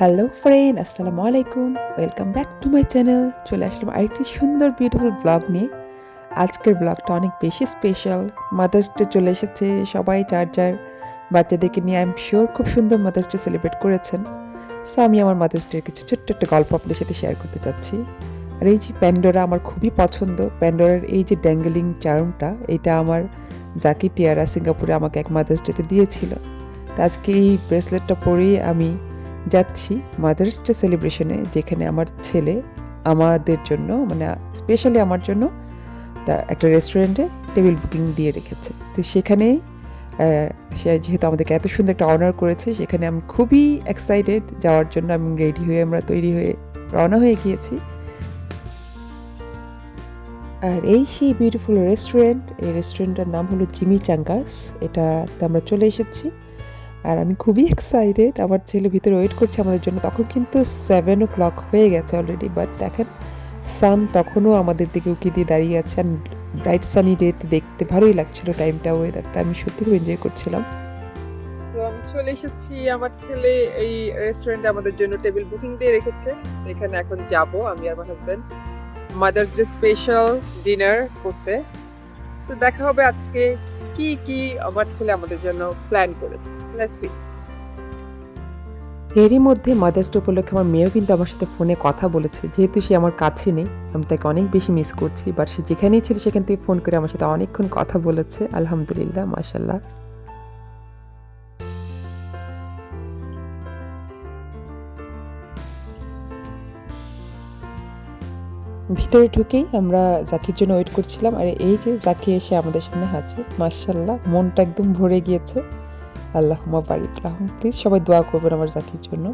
Hello friend, আসসালামু আলাইকুম। Welcome back to my channel. চলে আসলাম আরেকটি সুন্দর বিউটিফুল ব্লগ নিয়ে। আজকের ব্লগটা অনেক বেশি স্পেশাল। মাদার্স ডে চলে এসেছে, সবাই যার যার বাচ্চাদেরকে নিয়ে আই এম শিওর খুব সুন্দর মাদার্স ডে সেলিব্রেট করেছেন। সো আমি আমার মাদার্স ডের কিছু ছোট্ট একটা গল্প আপনাদের সাথে শেয়ার করতে চাচ্ছি। আর এই যে প্যান্ডোরা আমার খুবই পছন্দ। প্যান্ডোরার এই যে ড্যাঙ্গলিং চার্মটা, এটা আমার জাকি টিয়ারা সিঙ্গাপুরে আমাকে এক মাদার্স ডেতে দিয়েছিল। তো আজকে এই ব্রেসলেটটা পরেই আমি যাচ্ছি মাদার্স ডে সেলিব্রেশনে, যেখানে আমার ছেলে আমাদের জন্য মানে স্পেশালি আমার জন্য তা একটা রেস্টুরেন্টে টেবিল বুকিং দিয়ে রেখেছে। তো সেখানেই সে যেহেতু আমাদেরকে এত সুন্দর একটা অনার করেছে, সেখানে আমি খুবই এক্সাইটেড যাওয়ার জন্য। আমি রেডি হয়ে আমরা তৈরি হয়ে রওনা হয়ে গিয়েছি। আর এই সেই বিউটিফুল রেস্টুরেন্ট, এই রেস্টুরেন্টটার নাম হলো জিমি চাঙ্গাস। এটাতে আমরা চলে এসেছি আর আমি খুবই এক্সাইটেড। আমার ছেলে ভিতরে ওয়েট করছে আমাদের জন্য। তখন কিন্তু 7 o'clock হয়ে গেছে অলরেডি, বাট দেখেন সান তখনও আমাদের দিকে উঁকি দিয়ে দাঁড়িয়ে আছে। আর ব্রাইট সানি ডেতে দেখতে ভালোই লাগছিল টাইমটা, ওয়েদারটা আমি সত্যি খুব এনজয় করছিলাম। তো আমি চলে এসেছি, আমার ছেলে এই রেস্টুরেন্টে আমাদের জন্য টেবিল বুকিং দিয়ে রেখেছে। এখানে এখন যাব আমি আর আমার husband mother's day special dinner করতে। তো দেখা হবে আজকে কি কি আমার ছেলে আমাদের জন্য প্ল্যান করেছে। Let's see. এরই মধ্যে মাদার্স ডে উপলক্ষে আমার মেয়েও কিন্তু আমার সাথে ফোনে কথা বলেছে। যেহেতু সে আমার কাছে নেই, আমি তাকে অনেক বেশি মিস করছি, বাট সে যেখানেই ছিল সেখান থেকে ফোন করে আমার সাথে অনেকক্ষণ কথা বলেছে। আলহামদুলিল্লাহ, মাশাল্লাহ। ভিতরে ঢুকেই আমরা জাকির জন্য ওয়েট করছিলাম। আর এই যে জাকি এসে আমাদের সামনে হাজির, মাশাল্লাহ, মনটা একদম ভরে গিয়েছে। আল্লাহুম্মা বারিক লাহুম। প্লিজ সবাই দোয়া করবেন আমার জাকির জন্য।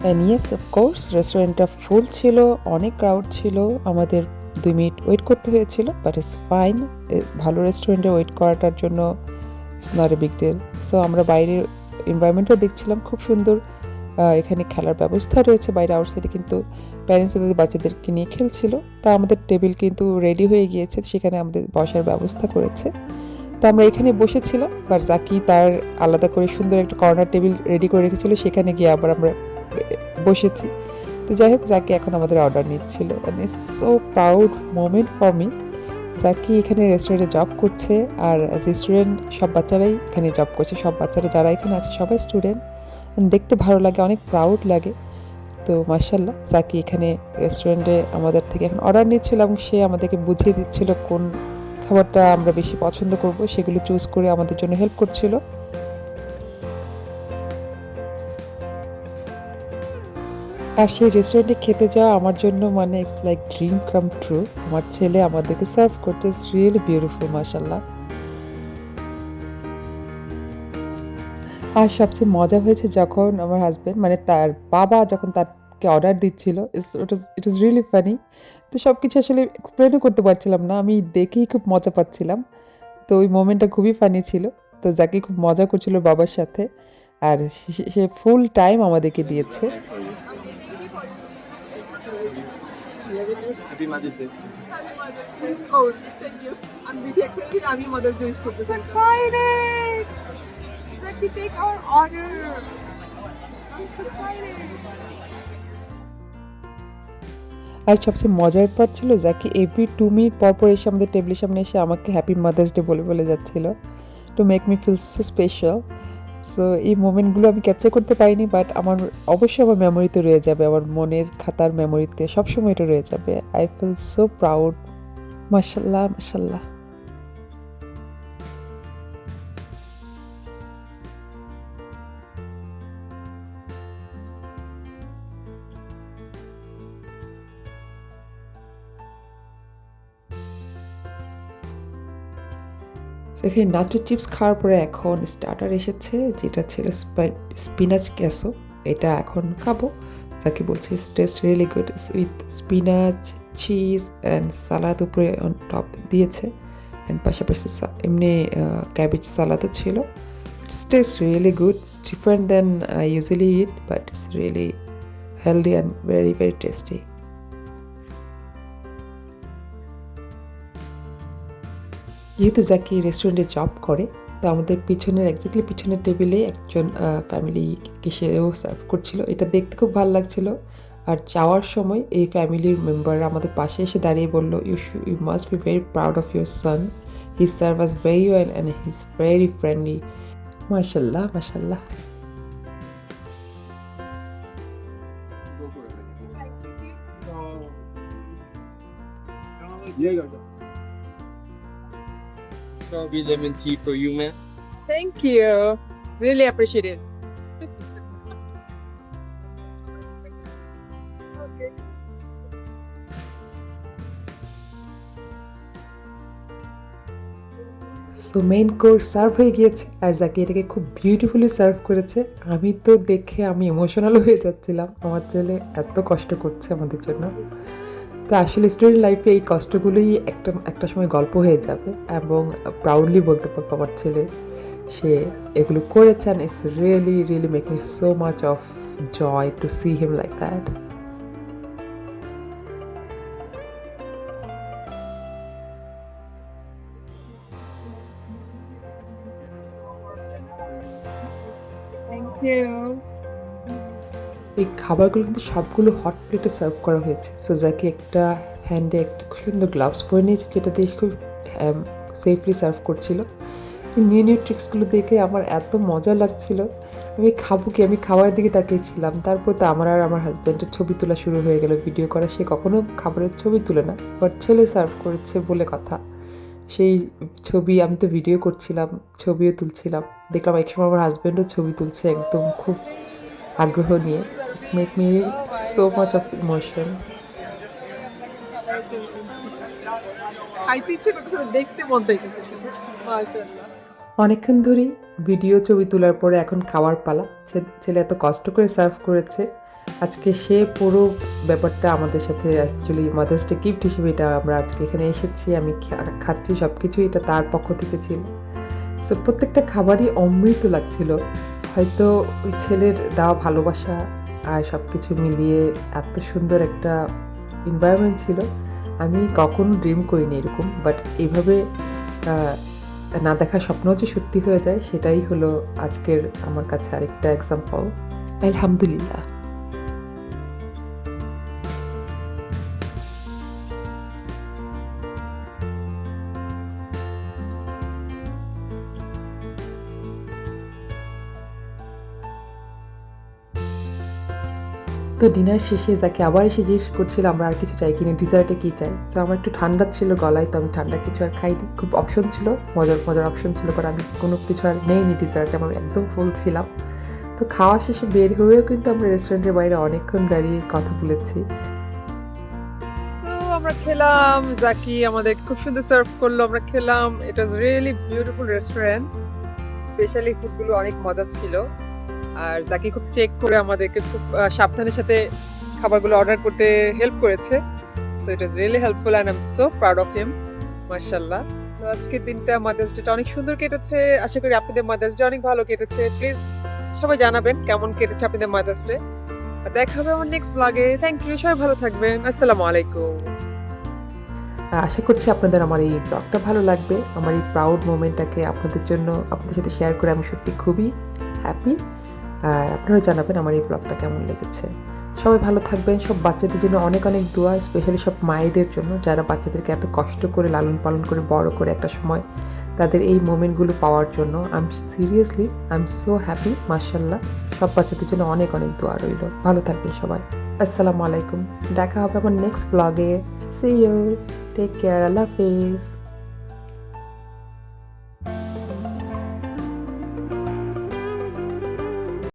অ্যান্ড ইয়েস, অফকোর্স রেস্টুরেন্টটা ফুল ছিল, অনেক ক্রাউড ছিল। আমাদের 2 মিনিট ওয়েট করতে হয়েছিল, বাট ইটস ফাইন। ভালো রেস্টুরেন্টে ওয়েট করাটার জন্য it's not a big deal. So আমরা বাইরের এনভায়রনমেন্টও দেখছিলাম, খুব সুন্দর। এখানে খেলার ব্যবস্থা রয়েছে বাইরে আউটসাইডে, কিন্তু প্যারেন্টস তাদের বাচ্চাদেরকে নিয়ে খেলছিল। তা আমাদের টেবিল কিন্তু রেডি হয়ে গিয়েছে, সেখানে আমাদের বসার ব্যবস্থা করেছে। তো আমরা এখানে বসেছিলাম, বাট জাকি তার আলাদা করে সুন্দর একটা কর্নার টেবিল রেডি করে রেখেছিল, সেখানে গিয়ে আবার আমরা বসেছি। তো যাই হোক, জাকি এখন আমাদের অর্ডার নিচ্ছিল। মানে so proud moment for me. Zaki এখানে রেস্টুরেন্টে জব করছে, আর অ্যাজ এ স্টুডেন্ট সব বাচ্চারাই এখানে জব করছে। সব বাচ্চারা যারা এখানে আছে সবাই স্টুডেন্ট। দেখতে ভালো লাগে, অনেক প্রাউড লাগে। তো মাশাল্লাহ, জাকি এখানে রেস্টুরেন্টে আমাদের থেকে এখন অর্ডার নিচ্ছিল এবং সে আমাদেরকে বুঝিয়ে দিচ্ছিল কোন খাবারটা আমরা বেশি পছন্দ করব, সেগুলো চুজ করে আমাদের জন্য হেল্প করছিল। আর সেই রেস্টুরেন্টে খেতে যাওয়া আমার জন্য মানে it's like dream come true. আমার ছেলে আমাদেরকে সার্ভ করতে, ইটস রিয়েলি বিউটিফুল, মাশাল্লাহ। আর সবচেয়ে মজা হয়েছে যখন আমার হাজব্যান্ড মানে তার বাবা যখন তাকে অর্ডার দিচ্ছিল, ইট ওয়াজ রিয়েলি ফানি। তো সব কিছু আসলে এক্সপ্লেনও করতে পারছিলাম না, আমি দেখেই খুব মজা পাচ্ছিলাম। তো ওই মোমেন্টটা খুবই ফানি ছিল। তো যাকে খুব মজা করছিল বাবার সাথে। আর সে ফুল টাইম আমাদেরকে দিয়েছে। Happy mother's day. Oh, thank you. I'm really excited. আমি Mother's Day wish করতে চাই। Excited! Zaki, take our order. I'm so excited. আর সবচেয়ে মজার পার্ট ছিল জাকি এভরি 2 মিনিট পর পর এসে আমাদের টেবিলের সামনে এসে আমাকে হ্যাপি মাদার্স ডে বলে বলে যাচ্ছিল, to make me feel so special. So এই মোমেন্টগুলো আমি ক্যাপচার করতে পারিনি, বাট অবশ্যই আমার মেমোরিতে রয়ে যাবে, আমার মনের খাতার মেমোরিতে সবসময় এটা রয়ে যাবে। I feel so proud. মাশাল্লাহ, মাশাল্লাহ। এখানে নাচো চিপস খাওয়ার পরে এখন স্টার্টার এসেছে, যেটা ছিল স্পিনাচ ক্যাসো। এটা এখন খাবো। তাকে বলছি test really good with spinach, cheese and সালাদ উপরে অন টপ দিয়েছে। অ্যান্ড পাশাপাশি এমনি ক্যাবেজ সালাদও ছিল। It's taste really good. It's different than I usually eat, but it's really healthy and very very tasty. যেহেতু জাকি রেস্টুরেন্টে জব করে, তো আমাদের পিছনের এক্স্যাক্টলি পিছনের টেবিলে একজন ফ্যামিলিকে সেও সার্ভ করছিল। এটা দেখতে খুব ভালো লাগছিল। আর যাওয়ার সময় এই ফ্যামিলির মেম্বাররা আমাদের পাশে এসে দাঁড়িয়ে বলল, you must be very proud of your son, he serve us very well and he is very friendly. মাশাল্লাহ মাশাল্লাহ। Strawberry lemon tea for you, man. Thank you. Really appreciate it. Okay. So main course serve হয়ে গিয়েছে আর জাকি এটাকে খুব beautifully serve করেছে। আমি তো দেখে আমি ইমোশনাল হয়ে যাচ্ছিলাম, আমার ছেলে এত কষ্ট করছে আমাদের জন্য। তো আসলে স্টুডেন্ট লাইফে এই কষ্টগুলোই একটা সময় গল্প হয়ে যাবে এবং প্রাউডলি বলতে পারবো আমার ছেলে সে এগুলো করেছে। And it's really really make me so much of joy to see him like that. Thank you. এই খাবারগুলো কিন্তু সবগুলো হট প্লেটে সার্ভ করা হয়েছে। সো জাকি একটা হ্যান্ডে একটা খুব সুন্দর গ্লাভস পরে নিয়েছে, যেটা দিয়ে খুব সেফলি সার্ভ করছিল। নিউ নিউ ট্রিক্সগুলো দেখে আমার এত মজা লাগছিল। আমি খাবো কি, আমি খাবারের দিকে তাকিয়েছিলাম। তারপর তো আমার আর আমার হাজব্যান্ডের ছবি তোলা শুরু হয়ে গেল, ভিডিও করা। সে কখনো খাবারের ছবি তুলে না, বাট ছেলে সার্ভ করেছে বলে কথা। সেই ছবি আমি তো ভিডিও করছিলাম, ছবিও তুলছিলাম। দেখলাম একসময় আমার হাজব্যান্ডও ছবি তুলছে একদম খুব আগ্রহ নিয়ে। It's make me so much of emotion. খাইতে ইচ্ছে করতেছে না, দেখতে মন চাইতেছে। মাশাআল্লাহ। অনেকক্ষণ ধরেই ভিডিও ছবি তোলার পরে এখন খাওয়ার পালা। ছেলে এত কষ্ট করে সার্ভ করেছে, আজকে সে পুরো ব্যাপারটা আমাদের সাথে অ্যাকচুয়ালি মাদার্স ডে গিফট হিসেবে এটা আমরা আজকে এখানে এসেছি, আমি খাচ্ছি, সব কিছু এটা তার পক্ষ থেকে ছিল। সো প্রত্যেকটা খাবারই অমৃত লাগছিল। হয়তো ওই ছেলের দেওয়া ভালোবাসা আর সব কিছু মিলিয়ে এত সুন্দর একটা এনভায়রনমেন্ট ছিল। আমি কখনো ড্রিম করিনি এরকম, বাট এইভাবে না দেখা স্বপ্ন যে সত্যি হয়ে যায়, সেটাই হলো আজকের আমার কাছে আরেকটা এক্সাম্পল। আলহামদুলিল্লাহ। তো ডিনার শেষে যাকে আবার এসে জিজ্ঞেস করছিল আমরা আর কিছু চাই কিনা, ডিজার্টে কী চাই। তো আমার একটু ঠান্ডা ছিল গলায়, তো আমি ঠান্ডা কিছু আর খাইনি। খুব অপশন ছিল, মজার মজার অপশন ছিল, বাট আমি কোনো কিছু আর নেইনি ডিজার্টে, আমার একদম ফুল ছিলাম। তো খাওয়া শেষে বের হয়েও কিন্তু আমরা রেস্টুরেন্টের বাইরে অনেকক্ষণ দাঁড়িয়ে কথা বলেছি। তো আমরা খেলাম, জাকি আমাদের খুব সুন্দর সার্ভ করলো, আমরা খেলাম। It was really beautiful restaurant. Specially ফুডগুলো অনেক মজা ছিল। আর জাকি খুব চেক করে আমাদেরকে খুব সাবধানের সাথে খাবারগুলো অর্ডার করতে হেল্প করেছে। So it was really helpful and I am so proud of him. মাশাআল্লাহ। তো আজকের দিনটা মাদার্স ডেটা অনেক সুন্দর কেটেছে। আশা করি আপনাদের মাদার্স ডে অনেক ভালো কেটেছে। প্লিজ সবাই জানাবেন কেমন কেটেছে আপনাদের মাদার্স ডে। আর দেখা হবে আমার নেক্সট ব্লগে। থ্যাংক ইউ, সবাই ভালো থাকবেন। আসসালামু আলাইকুম। আশা করছি আপনাদের আমার এই ব্লগটা ভালো লাগবে। আমার এই প্রাউড মোমেন্টটাকে আপনাদের জন্য আপনাদের সাথে শেয়ার করে আমি সত্যি খুবই হ্যাপি। আর আপনারাও জানাবেন আমার এই ব্লগটা কেমন লেগেছে। সবাই ভালো থাকবেন। সব বাচ্চাদের জন্য অনেক অনেক দোয়া, স্পেশালি সব মায়েদের জন্য যারা বাচ্চাদেরকে এত কষ্ট করে লালন পালন করে বড় করে একটা সময় তাদের এই মোমেন্টগুলো পাওয়ার জন্য আই এম সো হ্যাপি। মাশাআল্লাহ। সব বাচ্চাদের জন্য অনেক অনেক দোয়া রইল। ভালো থাকবেন সবাই। আসসালামু আলাইকুম। দেখা হবে আমার নেক্সট ব্লগে। See you. Take care. আল্লাহ হাফেজ।